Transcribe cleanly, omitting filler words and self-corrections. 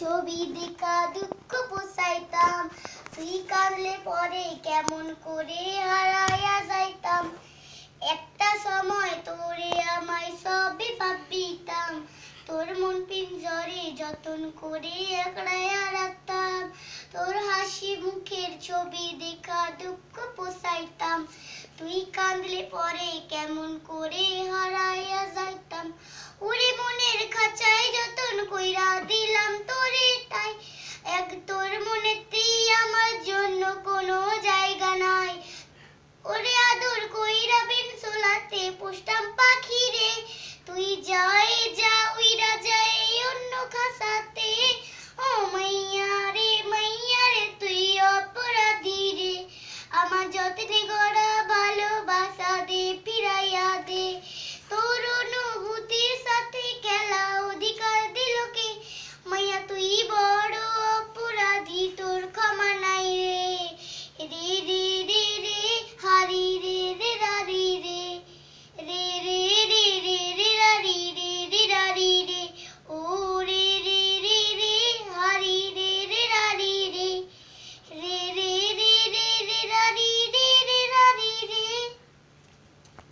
ছবি দেখা দুঃখ পোষাইতাম, তুই কাঁদলে পরে কেমন করে হারাইয়া যাইতাম। একটা সময় তোরে আমায় সবে ভাবিতাম, তোর মন পিঞ্জরে যতন করে একড়াইয়া রাখতাম। তোর হাসি মুখের ছবি দেখা দুঃখ পোষাইতাম, তুই কাঁদলে পরে কেমন করে হারাইয়া যাইতাম। ওরে মনের খাঁচায় যতন কইরা দিলাম তোরে ঠাই, এক তোর মনেতেই আমার জন্য কোনো জায়গা নাই। ওরে আদর কইরা বিন সোলাতে পুষতাম পাখি রে, তুই যাই যা